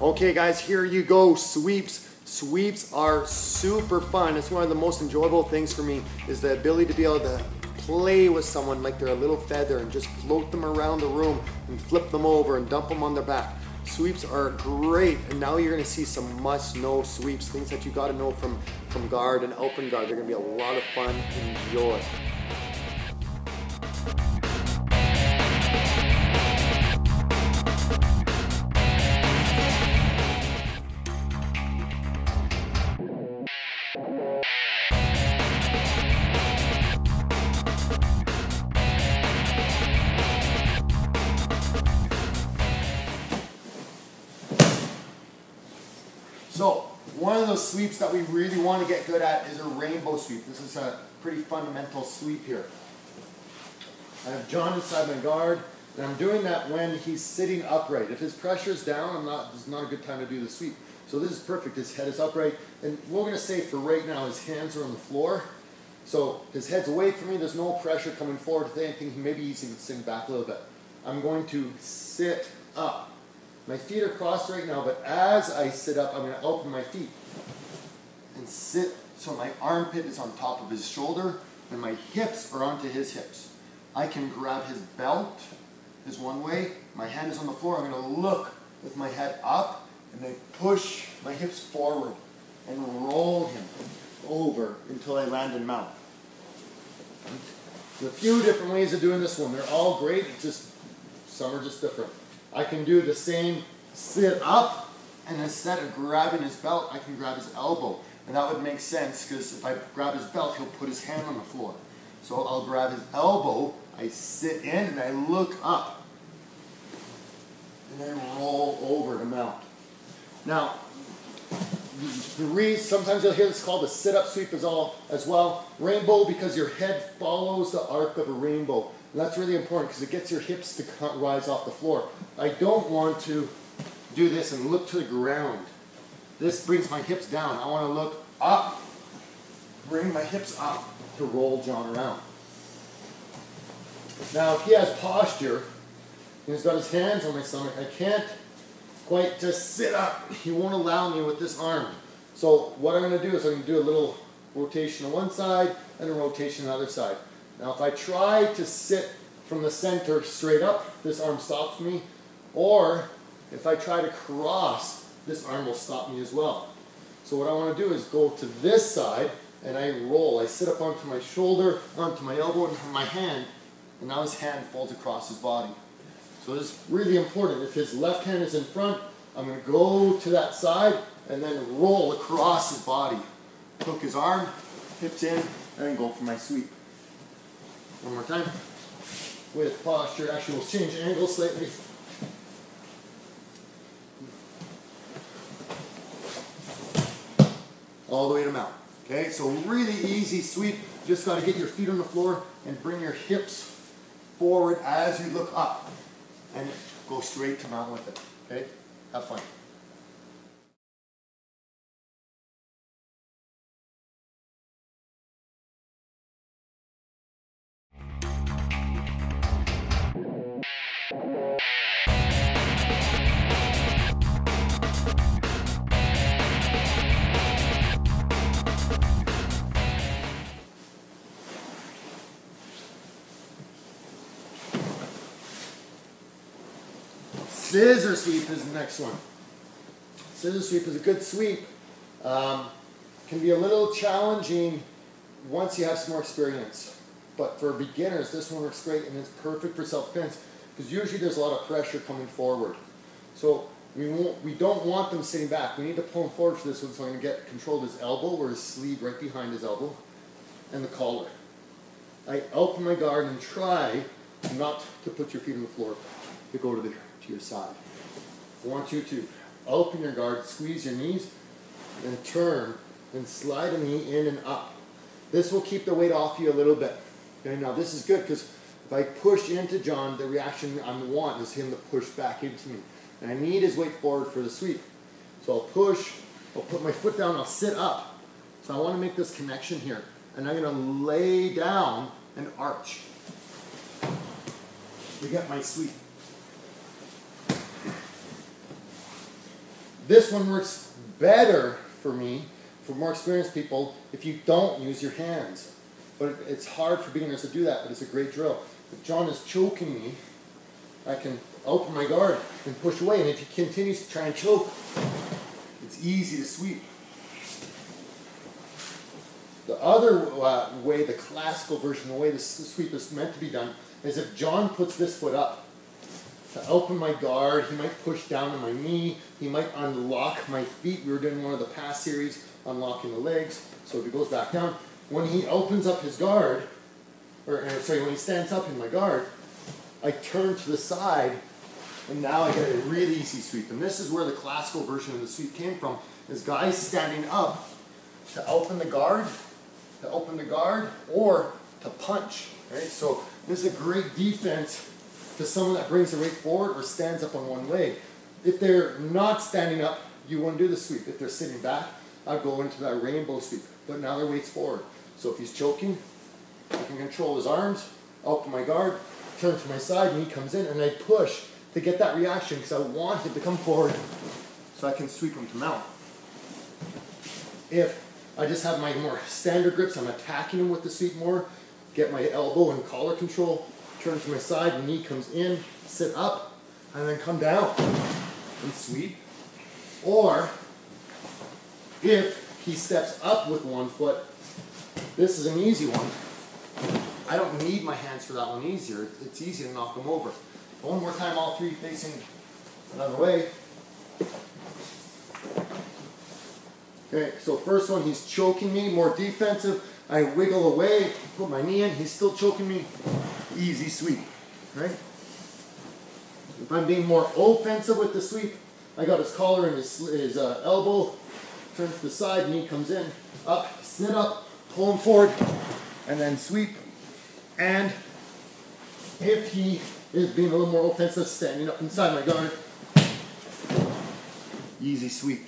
Okay guys, here you go, sweeps. Sweeps are super fun. It's one of the most enjoyable things for me, is the ability to be able to play with someone like they're a little feather and just float them around the room and flip them over and dump them on their back. Sweeps are great, and now you're gonna see some must-know sweeps, things that you gotta know from guard and open guard. They're gonna be a lot of fun. Enjoy. So, one of those sweeps that we really want to get good at is a rainbow sweep. This is a pretty fundamental sweep here. I have John inside my guard, and I'm doing that when he's sitting upright. If his pressure's down, this is not a good time to do the sweep. So this is perfect. His head is upright, and we're going to say for right now his hands are on the floor. So his head's away from me, there's no pressure coming forward. If anything, maybe he's even sitting back a little bit. I'm going to sit up. My feet are crossed right now, but as I sit up, I'm going to open my feet and sit so my armpit is on top of his shoulder and my hips are onto his hips. I can grab his belt is one way. My hand is on the floor. I'm going to look with my head up and then push my hips forward and roll him over until I land and mount. There's a few different ways of doing this one. They're all great. It's just some are just different. I can do the same sit up, and instead of grabbing his belt, I can grab his elbow. And that would make sense, because if I grab his belt, he'll put his hand on the floor. So I'll grab his elbow, I sit in, and I look up. And I roll over to mount. Now, sometimes you'll hear this called a sit-up sweep as well. Rainbow, because your head follows the arc of a rainbow. And that's really important because it gets your hips to rise off the floor. I don't want to do this and look to the ground. This brings my hips down. I want to look up, bring my hips up to roll John around. Now if he has posture, and he's got his hands on my stomach, I can't quite just sit up. He won't allow me with this arm. So what I'm going to do is I'm going to do a little rotation on one side and a rotation on the other side. Now if I try to sit from the center straight up, this arm stops me. Or if I try to cross, this arm will stop me as well. So what I want to do is go to this side and I roll. I sit up onto my shoulder, onto my elbow, and my hand. And now his hand folds across his body. So this is really important. If his left hand is in front, I'm going to go to that side and then roll across his body. Hook his arm, hips in, and then go for my sweep. One more time. With posture, actually we'll change angle slightly. All the way to mount. Okay, so really easy sweep. Just got to get your feet on the floor and bring your hips forward as you look up. And go straight to mount with it. Okay, have fun. Scissor sweep is the next one. Scissor sweep is a good sweep. Can be a little challenging once you have some more experience. But for beginners, this one works great and it's perfect for self-defense because usually there's a lot of pressure coming forward. So we don't want them sitting back. We need to pull them forward for this one, so I'm going to get control of his elbow or his sleeve right behind his elbow and the collar. I open my guard and try not to put your feet on the floor, to go to your side. I want you to open your guard, squeeze your knees, and turn and slide a knee in and up. This will keep the weight off you a little bit. Okay, now this is good because if I push into John, the reaction I want is him to push back into me. And I need his weight forward for the sweep. So I'll push, I'll put my foot down, I'll sit up. So I want to make this connection here. And I'm going to lay down and arch to get my sweep. This one works better for me, for more experienced people, if you don't use your hands. But it's hard for beginners to do that, but it's a great drill. If John is choking me, I can open my guard and push away, and if he continues to try and choke, it's easy to sweep. The other way, the classical version, the way the sweep is meant to be done, is if John puts this foot up to open my guard, he might push down to my knee, he might unlock my feet. We were doing one of the past series, unlocking the legs, so if he goes back down. When he opens up his guard, when he stands up in my guard, I turn to the side, and now I get a really easy sweep. And this is where the classical version of the sweep came from, is guys standing up to open the guard, or to punch, right? So this is a great defense to someone that brings the weight forward or stands up on one leg. If they're not standing up, you want to do the sweep. If they're sitting back, I'll go into that rainbow sweep, but now their weight's forward. So if he's choking, I can control his arms, open my guard, turn to my side, and he comes in, and I push to get that reaction because I want him to come forward so I can sweep him to mount. If I just have my more standard grips, I'm attacking him with the sweep more, get my elbow and collar control, turn to my side, knee comes in, sit up, and then come down and sweep. Or if he steps up with one foot, this is an easy one. I don't need my hands for that one easier. It's easy to knock them over. One more time, all three facing another way. Okay, so first one, he's choking me, more defensive. I wiggle away, put my knee in, he's still choking me. Easy sweep, right? If I'm being more offensive with the sweep, I got his collar and his elbow, turn to the side, knee comes in, up, sit up, pull him forward, and then sweep. And if he is being a little more offensive, standing up inside my guard, easy sweep.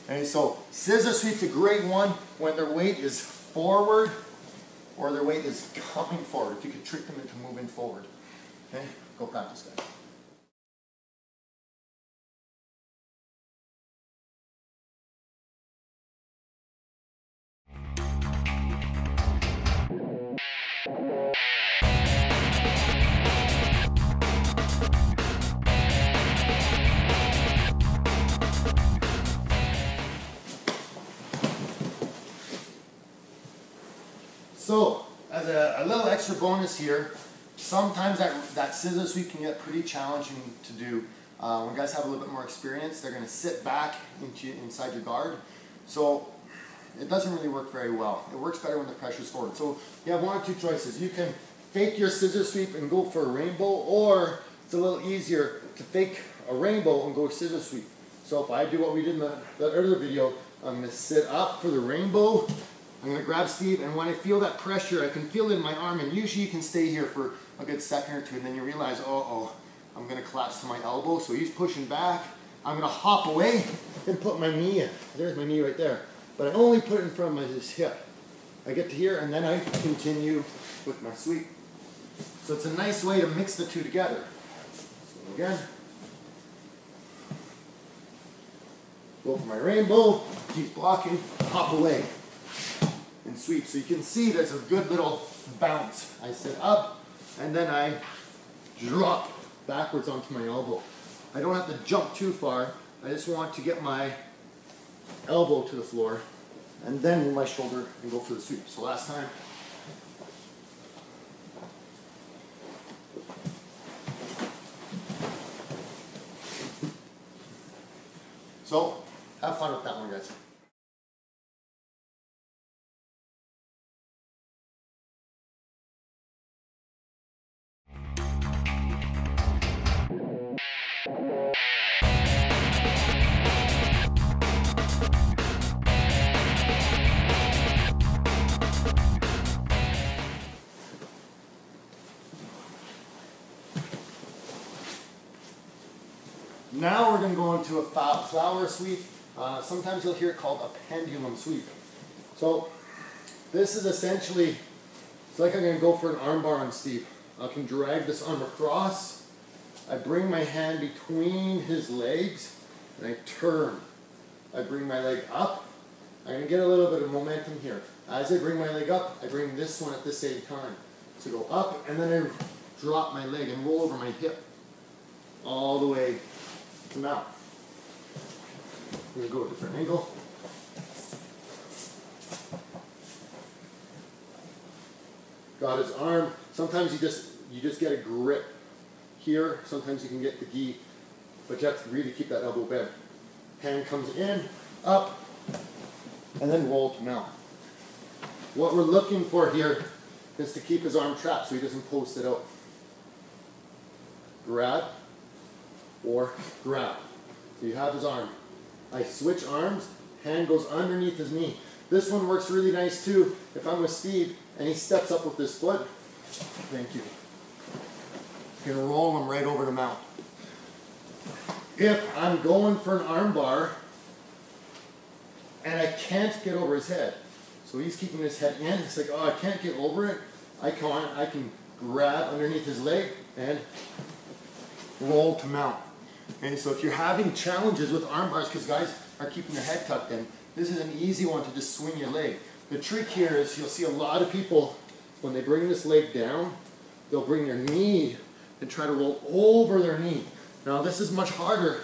Okay, so scissor sweep's a great one when their weight is forward or their weight is coming forward. If you could trick them into moving forward. Okay, go practice, guys. So, as a little extra bonus here, sometimes that scissor sweep can get pretty challenging to do. When guys have a little bit more experience, they're going to sit back inside your guard. So, it doesn't really work very well. It works better when the pressure's forward. So, you have one or two choices. You can fake your scissor sweep and go for a rainbow, or it's a little easier to fake a rainbow and go scissor sweep. So, if I do what we did in the earlier video, I'm going to sit up for the rainbow. I'm going to grab Steve, and when I feel that pressure, I can feel it in my arm, and usually you can stay here for a good second or two, and then you realize, I'm going to collapse to my elbow, so he's pushing back. I'm going to hop away and put my knee in. There's my knee right there. But I only put it in front of his hip. I get to here, and then I continue with my sweep. So it's a nice way to mix the two together. So again, go for my rainbow, keep blocking, hop away. And sweep. So you can see there's a good little bounce. I sit up and then I drop backwards onto my elbow. I don't have to jump too far. I just want to get my elbow to the floor and then move my shoulder and go for the sweep. So last time. So have fun with that one, guys. Now we're going to go into a flower sweep. Sometimes you'll hear it called a pendulum sweep. So this is essentially, it's like I'm going to go for an arm bar on Steve. I can drag this arm across. I bring my hand between his legs, and I turn. I bring my leg up. I'm going to get a little bit of momentum here. As I bring my leg up, I bring this one at the same time. So go up, and then I drop my leg and roll over my hip all the way to mount. I'm going to go a different angle. Got his arm. Sometimes you just get a grip here. Sometimes you can get the gi, but you have to really keep that elbow bent. Hand comes in, up, and then roll to mount. What we're looking for here is to keep his arm trapped so he doesn't post it out. Grab or grab. So you have his arm. I switch arms, hand goes underneath his knee. This one works really nice too if I'm with Steve and he steps up with his foot. Thank you. You can roll him right over to mount. If I'm going for an arm bar and I can't get over his head, so he's keeping his head in, it's like, oh, I can't get over it, I can grab underneath his leg and roll to mount. Okay, so if you're having challenges with arm bars because guys are keeping their head tucked in, this is an easy one to just swing your leg. The trick here is you'll see a lot of people, when they bring this leg down, they'll bring their knee and try to roll over their knee. Now this is much harder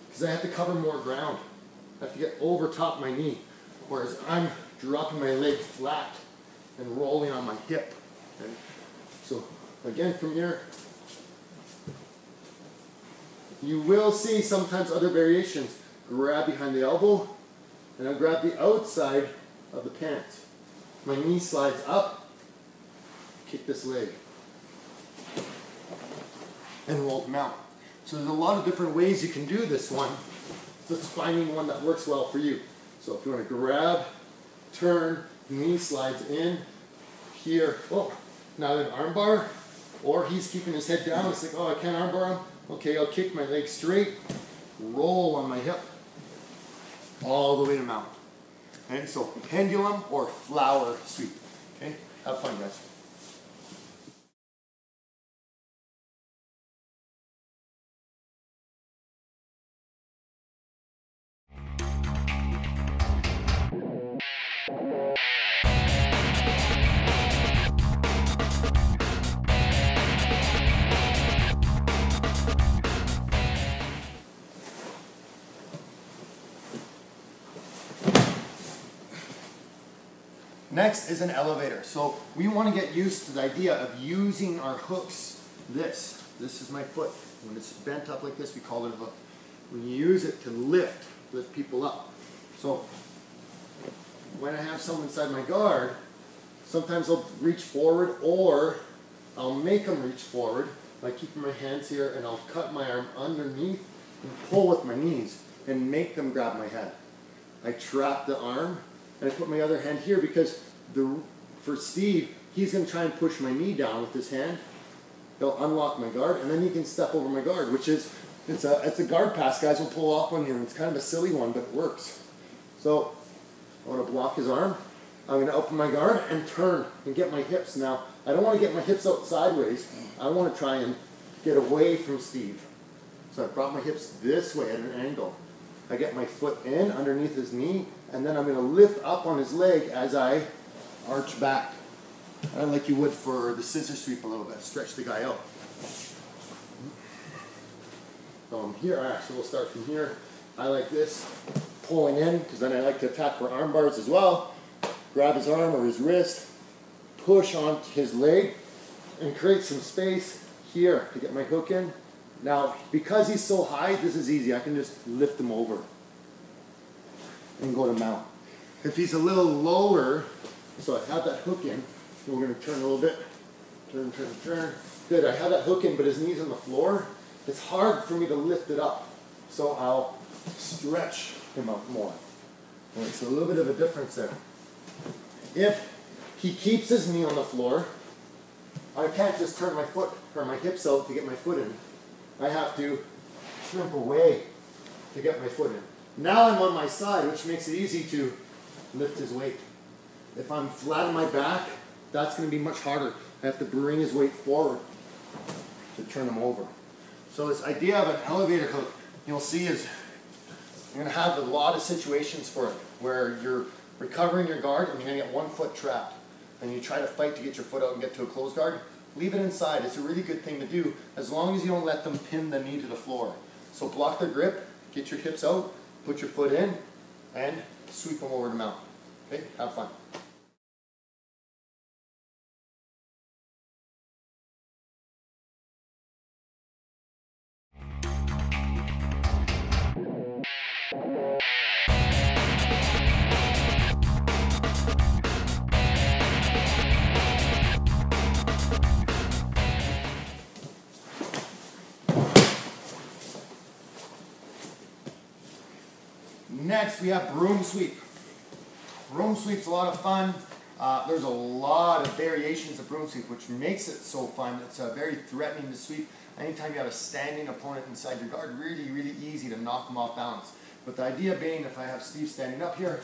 because I have to cover more ground. I have to get over top my knee, whereas I'm dropping my leg flat and rolling on my hip. Okay? So again, from here, you will see sometimes other variations. Grab behind the elbow, and I'll grab the outside of the pants. My knee slides up, kick this leg, and roll to mount. So there's a lot of different ways you can do this one. Just finding one that works well for you. So if you want to grab, turn, knee slides in, here, oh, now an arm bar, or he's keeping his head down, it's like, oh, I can't arm bar him. Okay, I'll kick my leg straight, roll on my hip, all the way to mount. Okay, so pendulum or flower sweep. Okay, have fun, guys. Next is an elevator. So we want to get used to the idea of using our hooks. This is my foot. When it's bent up like this, we call it a hook. We use it to lift people up. So when I have someone inside my guard, sometimes I'll reach forward, or I'll make them reach forward by keeping my hands here, and I'll cut my arm underneath and pull with my knees and make them grab my head. I trap the arm, and I put my other hand here because for Steve, he's going to try and push my knee down with his hand. He'll unlock my guard, and then he can step over my guard, which is, it's a guard pass guys will pull off on you. It's kind of a silly one, but it works. So I want to block his arm. I'm going to open my guard and turn and get my hips. Now, I don't want to get my hips out sideways. I want to try and get away from Steve. So I brought my hips this way at an angle. I get my foot in underneath his knee, and then I'm going to lift up on his leg as I arch back. Kind of like you would for the scissor sweep a little bit. Stretch the guy out. Here, all right, so we'll start from here. I like this, pulling in, because then I like to attack for arm bars as well. Grab his arm or his wrist, push on his leg, and create some space here to get my hook in. Now, because he's so high, this is easy. I can just lift him over and go to mount. If he's a little lower, so I have that hook in, we're going to turn a little bit. Turn, turn, turn. Good, I have that hook in, but his knee's on the floor. It's hard for me to lift it up, so I'll stretch him up more. All right, so a little bit of a difference there. If he keeps his knee on the floor, I can't just turn my foot or my hips out to get my foot in. I have to shrimp away to get my foot in. Now I'm on my side, which makes it easy to lift his weight. If I'm flat on my back, that's going to be much harder. I have to bring his weight forward to turn him over. So this idea of an elevator hook, you'll see, is You're going to have a lot of situations for it where you're recovering your guard and you're going to get one foot trapped. And you try to fight to get your foot out and get to a closed guard. Leave it inside. It's a really good thing to do as long as you don't let them pin the knee to the floor. So block their grip, get your hips out, put your foot in, and sweep them over the mount. Okay, have fun. Next, we have broom sweep. Broom sweep's a lot of fun. There's a lot of variations of broom sweep, which makes it so fun. It's very threatening to sweep. Anytime you have a standing opponent inside your guard, really, really easy to knock them off balance. But the idea being, if I have Steve standing up here,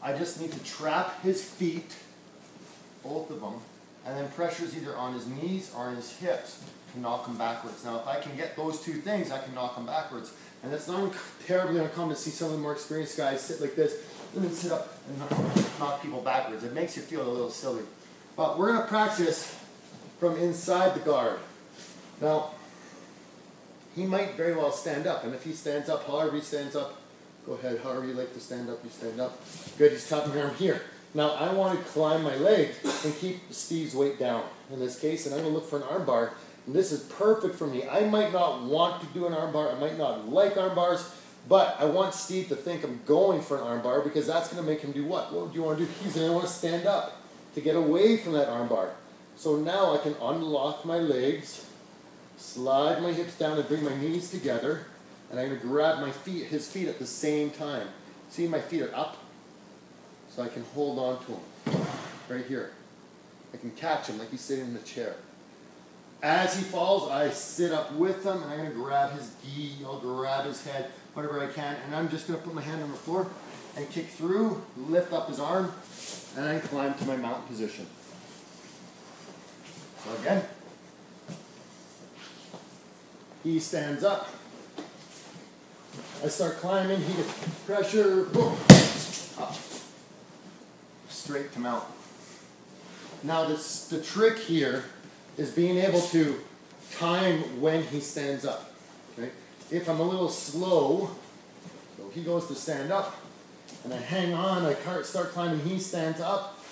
I just need to trap his feet, both of them, and then pressure's either on his knees or on his hips to knock him backwards. Now, if I can get those two things, I can knock him backwards. And it's not terribly uncommon to see some of the more experienced guys sit like this and then sit up and knock people backwards. It makes you feel a little silly. But we're going to practice from inside the guard. Now, he might very well stand up. And if he stands up, however he stands up, go ahead, however you like to stand up, you stand up. Good, he's chopping your arm here. Now, I want to climb my leg and keep Steve's weight down in this case, and I'm going to look for an arm bar. And this is perfect for me. I might not want to do an arm bar. I might not like arm bars, but I want Steve to think I'm going for an arm bar because that's going to make him do what? What do you want to do? He's going to want to stand up to get away from that arm bar. So now I can unlock my legs, slide my hips down and bring my knees together, and I'm going to grab my feet, his feet at the same time. See, my feet are up, so I can hold on to him right here. I can catch him like he's sitting in the chair. As he falls, I sit up with him, and I'm going to grab his gi, I'll grab his head, whatever I can, and I'm just going to put my hand on the floor and kick through, lift up his arm, and I climb to my mount position. So again, he stands up. I start climbing, he gets pressure, boom, up, straight to mount. Now the trick here is being able to time when he stands up. Okay? If I'm a little slow, so he goes to stand up, and I hang on, I start climbing, he stands up,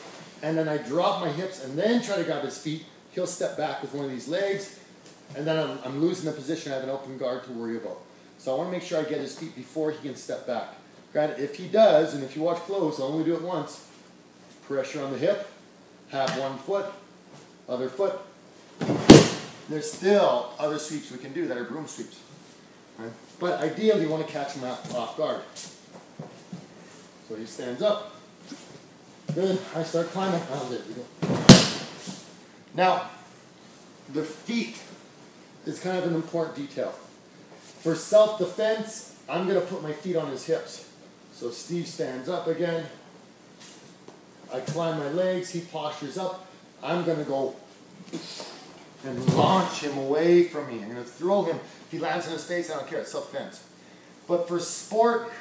and then I drop my hips and then try to grab his feet. He'll step back with one of these legs, and then I'm losing the position. I have an open guard to worry about. So I want to make sure I get his feet before he can step back. Granted, if he does, and if you watch close, I'll only do it once. Pressure on the hip, have one foot, other foot. There's still other sweeps we can do that are broom sweeps. Right? But ideally, you want to catch him off guard. So he stands up. Good. I start climbing. Oh, there we go. Now, the feet is kind of an important detail. For self-defense, I'm going to put my feet on his hips. So Steve stands up again. I climb my legs. He postures up. I'm going to go and launch him away from me. I'm going to throw him. If he lands on his face, I don't care. It's self-defense. But for sport,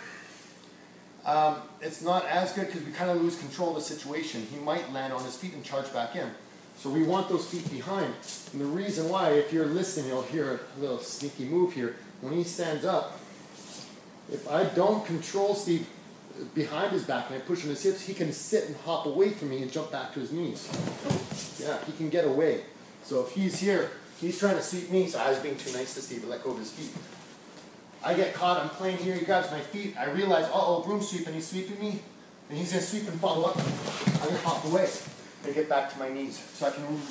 it's not as good because we kind of lose control of the situation. He might land on his feet and charge back in. So we want those feet behind. And the reason why, if you're listening, you'll hear a little sneaky move here. When he stands up, if I don't control Steve behind his back and I push on his hips, he can sit and hop away from me and jump back to his knees. Yeah, he can get away. So if he's here, he's trying to sweep me, so I was being too nice to Steve and let go of his feet. I get caught, I'm playing here, he grabs my feet, I realize, uh-oh, broom sweep, and he's sweeping me, and he's going to sweep and follow up. I'm going to hop away and get back to my knees, so I can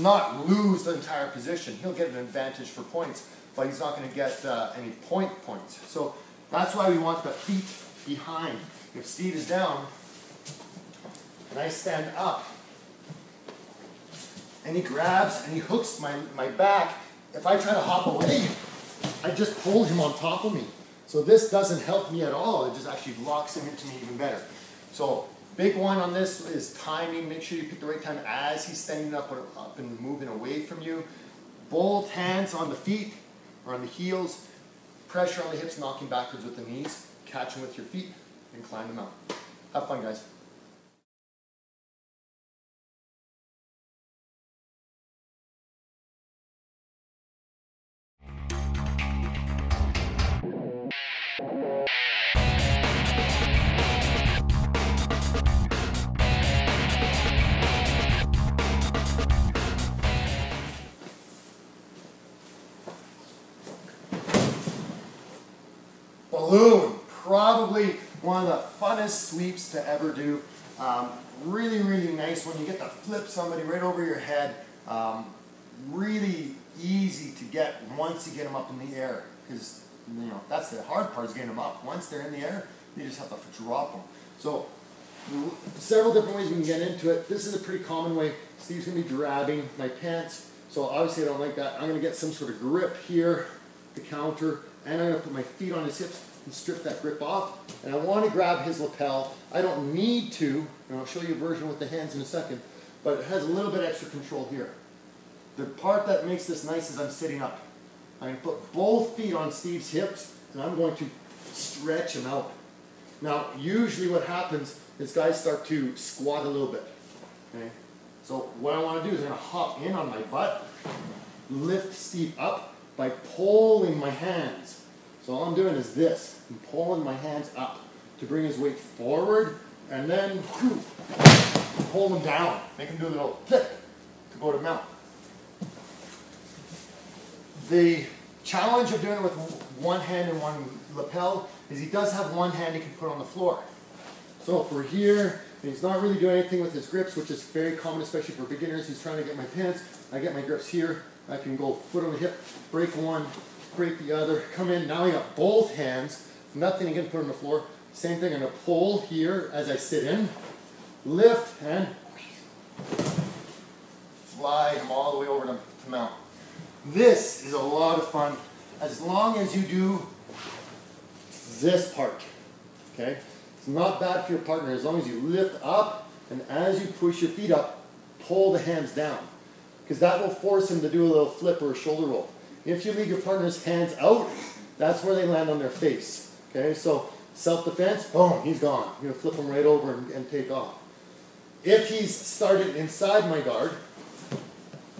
not lose the entire position. He'll get an advantage for points, but he's not going to get any points. So that's why we want the feet behind. If Steve is down, and I stand up, and he grabs and he hooks my back, if I try to hop away, I just hold him on top of me. So this doesn't help me at all. It just actually locks him into me even better. So big one on this is timing. Make sure you pick the right time as he's standing up and moving away from you. Both hands on the feet or on the heels. Pressure on the hips, knocking backwards with the knees. catch them with your feet and climb them out. Have fun, guys. Balloon, probably one of the funnest sweeps to ever do. Really, really nice when you get to flip somebody right over your head. Really easy to get once you get them up in the air, because that's the hard part, is getting them up. Once they're in the air, you just have to drop them. So several different ways we can get into it. This is a pretty common way. Steve's going to be grabbing my pants, so obviously I don't like that. I'm going to get some sort of grip here, the counter, and I'm going to put my feet on his hips and strip that grip off. And I want to grab his lapel. I don't need to, and I'll show you a version with the hands in a second, but it has a little bit extra control here. The part that makes this nice is I'm sitting up. I'm going to put both feet on Steve's hips, and I'm going to stretch him out. Now, usually what happens is guys start to squat a little bit. Okay? So what I want to do is I'm going to hop in on my butt, lift Steve up by pulling my hands. So all I'm doing is this. I'm pulling my hands up to bring his weight forward, and then pull him down. Make him do a little flip to go to mount. The challenge of doing it with one hand and one lapel is he does have one hand he can put on the floor. So if we're here, and he's not really doing anything with his grips, which is very common, especially for beginners. He's trying to get my pants. I get my grips here. I can go foot on the hip, break one, break the other, come in. Now I got both hands, nothing again put on the floor. Same thing, I'm going to pull here as I sit in, lift, and fly him all the way over to mount. This is a lot of fun as long as you do this part, okay? It's not bad for your partner as long as you lift up, and as you push your feet up, pull the hands down, because that will force him to do a little flip or a shoulder roll. If you leave your partner's hands out, that's where they land on their face, okay? So self-defense, boom, he's gone. You're gonna flip him right over and take off. If he's started inside my guard,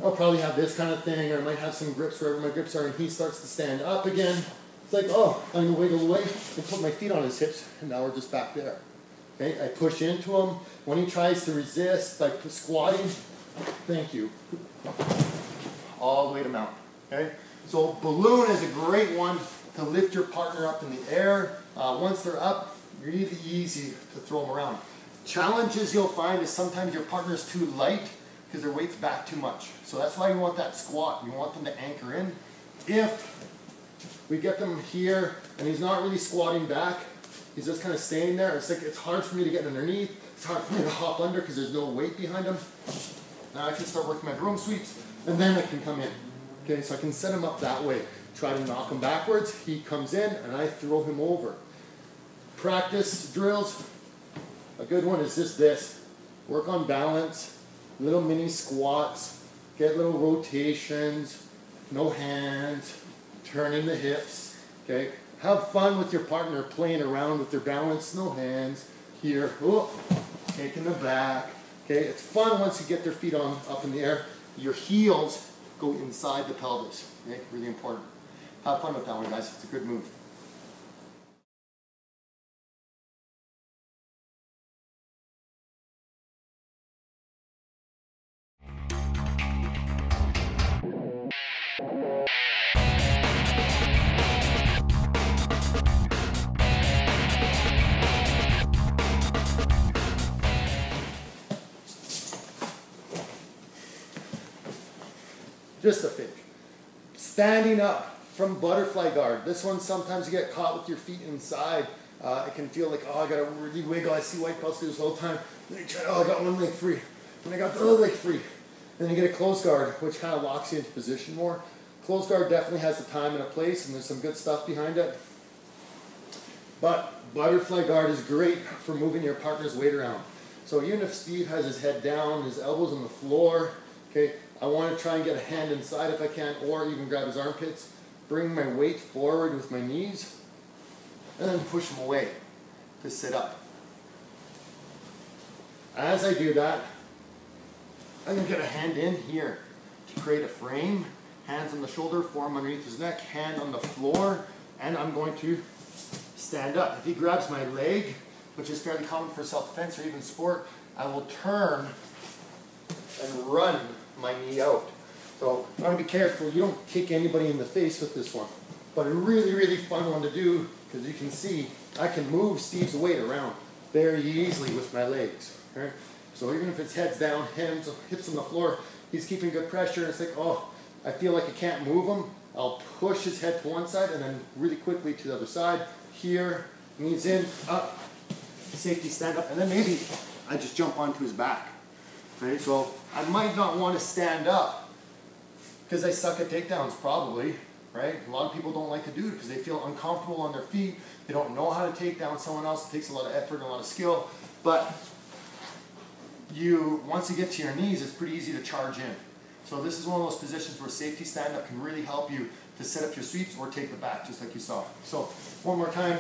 I'll probably have this kind of thing, or I might have some grips wherever my grips are, and he starts to stand up again. It's like, oh, I'm going to wiggle away and put my feet on his hips, and now we're just back there. Okay, I push into him. When he tries to resist by squatting, thank you, all the way to mount. Okay, so balloon is a great one to lift your partner up in the air. Once they're up, really easy to throw them around. Challenges you'll find is sometimes your partner's too light because their weight's back too much. So that's why you want that squat. You want them to anchor in. If we get them here and he's not really squatting back, he's just kind of staying there, it's like it's hard for me to get underneath. It's hard for me to hop under because there's no weight behind him. Now I can start working my broom sweeps, and then I can come in. Okay, so I can set him up that way. Try to knock him backwards, he comes in, and I throw him over. Practice drills, a good one is just this. Work on balance. Little mini squats, get little rotations, no hands, turning the hips, okay? Have fun with your partner playing around with their balance, no hands, here, oh, taking them back, okay? It's fun once you get their feet up in the air. Your heels go inside the pelvis, okay? Really important. Have fun with that one, guys. It's a good move. Just a fake. Standing up from butterfly guard. This one, sometimes you get caught with your feet inside. It can feel like, oh, I gotta really wiggle. I see white belts do this whole time. Then you try, oh, I got one leg free. And I got the other leg free. Then you get a close guard, which kind of locks you into position more. Close guard definitely has the time and a place, and there's some good stuff behind it. But butterfly guard is great for moving your partner's weight around. So even if Steve has his head down, his elbows on the floor, okay, I want to try and get a hand inside if I can, or even grab his armpits. Bring my weight forward with my knees. and then push them away to sit up. As I do that, I'm going to get a hand in here to create a frame. Hands on the shoulder, forearm underneath his neck, hand on the floor, and I'm going to stand up. If he grabs my leg, which is fairly common for self-defense or even sport, I will turn and run my knee out. So I want to be careful. You don't kick anybody in the face with this one. But a really, really fun one to do, because you can see I can move Steve's weight around very easily with my legs. Right? So even if it's heads down, hands, hips on the floor, he's keeping good pressure, and it's like, oh, I feel like I can't move him. I'll push his head to one side and then really quickly to the other side. Here, knees in, up, safety stand up, and then maybe I just jump onto his back. Right? So I might not want to stand up because I suck at takedowns, probably. Right? A lot of people don't like to do it because they feel uncomfortable on their feet. They don't know how to take down someone else. It takes a lot of effort and a lot of skill. But once you get to your knees, it's pretty easy to charge in. So this is one of those positions where safety stand-up can really help you to set up your sweeps or take the back, just like you saw. So one more time.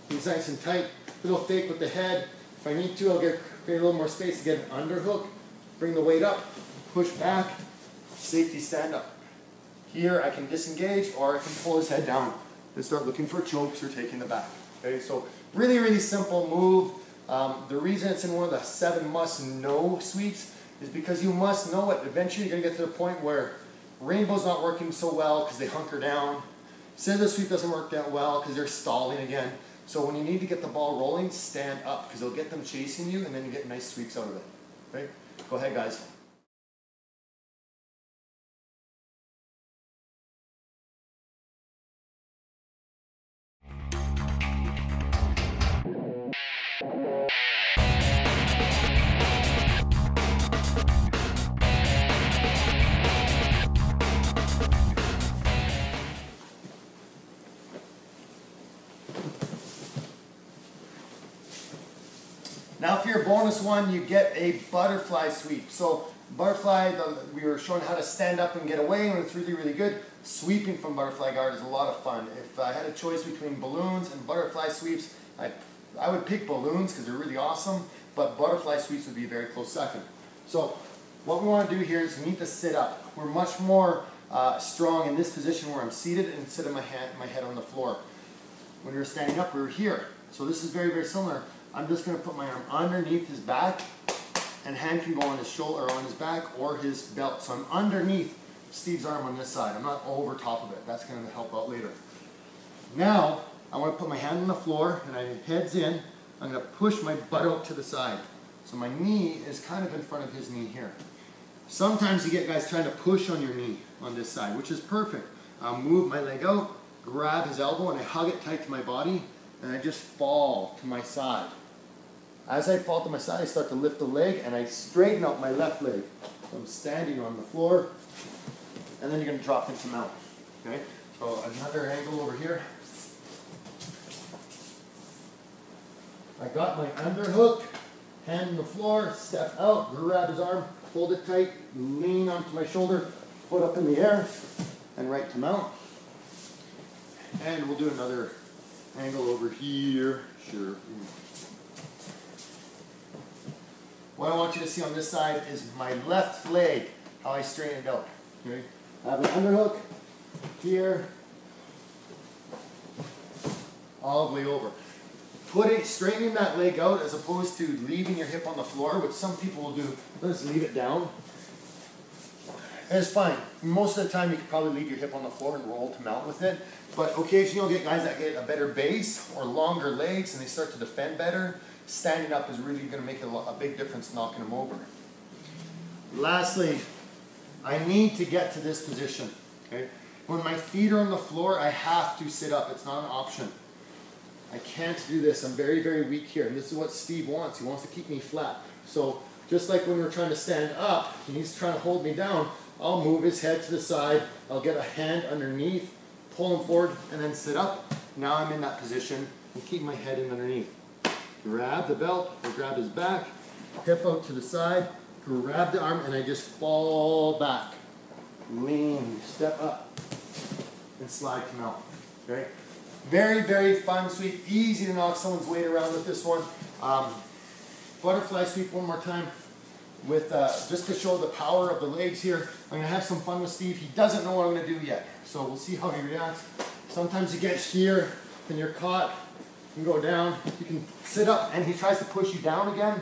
He's nice and tight. Little fake with the head. If I need to, I'll create a little more space to get an underhook. Bring the weight up, push back, safety stand-up. Here I can disengage, or I can pull his head down and start looking for chokes or taking the back. Okay, so really, really simple move. The reason it's in one of the 7 must-know sweeps is because you must know it. Eventually you're going to get to the point where rainbow's not working so well because they hunker down. Scissor sweep doesn't work that well because they're stalling again. So when you need to get the ball rolling, stand up because it'll get them chasing you, and then you get nice sweeps out of it. Right? Go ahead, guys. Now for your bonus one, you get a butterfly sweep. So butterfly, we were showing how to stand up and get away, and it's really, really good. Sweeping from butterfly guard is a lot of fun. If I had a choice between balloons and butterfly sweeps, I would pick balloons because they're really awesome, but butterfly sweeps would be a very close second. So what we want to do here is we need to sit up. We're much more strong in this position where I'm seated instead of my head on the floor. When we were standing up, we were here. So this is very, very similar. I'm just going to put my arm underneath his back, and hand can go on his shoulder or on his back or his belt. So I'm underneath Steve's arm on this side. I'm not over top of it. That's going to help out later. Now, I want to put my hand on the floor, and my head's in. I'm going to push my butt out to the side. So my knee is kind of in front of his knee here. Sometimes you get guys trying to push on your knee on this side, which is perfect. I'll move my leg out, grab his elbow, and I hug it tight to my body, and I just fall to my side. As I fall to my side, I start to lift the leg, and I straighten out my left leg. So I'm standing on the floor, and then you're going to drop into mount. Okay? So another angle over here. I got my underhook, hand on the floor, step out, grab his arm, hold it tight, lean onto my shoulder, foot up in the air, and right to mount. And we'll do another angle over here. Sure. What I want you to see on this side is my left leg, how I straighten it out. Okay? I have an underhook here, all the way over. Straightening that leg out as opposed to leaving your hip on the floor, which some people will do. Let's leave it down. It's fine. Most of the time you can probably leave your hip on the floor and roll to mount with it. But occasionally you'll get guys that get a better base or longer legs and they start to defend better. Standing up is really going to make a big difference knocking them over. Lastly, I need to get to this position. Okay? When my feet are on the floor, I have to sit up. It's not an option. I can't do this. I'm very, very weak here. And this is what Steve wants. He wants to keep me flat. So just like when we were trying to stand up, and he's trying to hold me down, I'll move his head to the side. I'll get a hand underneath, pull him forward, and then sit up. Now I'm in that position and keep my head in underneath. Grab the belt or grab his back, hip out to the side, grab the arm, and I just fall back. Lean, step up, and slide to mount. Okay? Very, very fun sweep. Easy to knock someone's weight around with this one. Butterfly sweep one more time with just to show the power of the legs here. I'm going to have some fun with Steve. He doesn't know what I'm going to do yet, so we'll see how he reacts. Sometimes you get here and you're caught. You can go down. You can sit up and he tries to push you down again.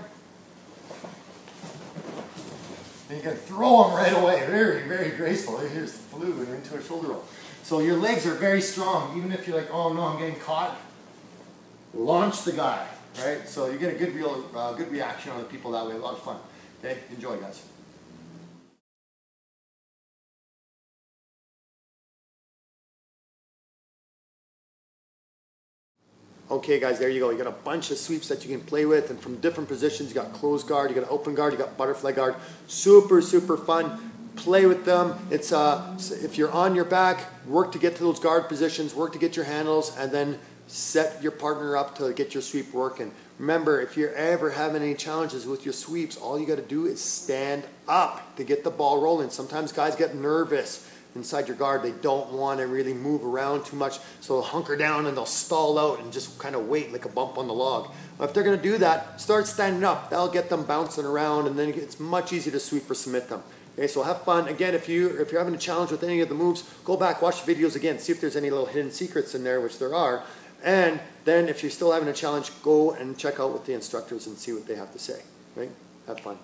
And you can throw him right away. Very, very graceful. Here's the flew and into a shoulder roll. So your legs are very strong. Even if you're like, oh no, I'm getting caught, launch the guy, right? So you get a good reaction on the people that way. A lot of fun. Okay, enjoy, guys. Okay guys, there you go. You got a bunch of sweeps that you can play with, and from different positions. You got closed guard, you got open guard, you got butterfly guard. Super, super fun. Play with them. It's if you're on your back, work to get to those guard positions, work to get your handles, and then set your partner up to get your sweep working. Remember, if you're ever having any challenges with your sweeps, all you got to do is stand up to get the ball rolling. Sometimes guys get nervous inside your guard. They don't want to really move around too much, so they'll hunker down and they'll stall out and just kind of wait like a bump on the log. Well, if they're going to do that, start standing up. That'll get them bouncing around, and then it's much easier to sweep or submit them. Okay, so have fun. Again, if you're having a challenge with any of the moves, go back, watch the videos again, see if there's any little hidden secrets in there, which there are. And then if you're still having a challenge, go and check out with the instructors and see what they have to say. Right? Have fun.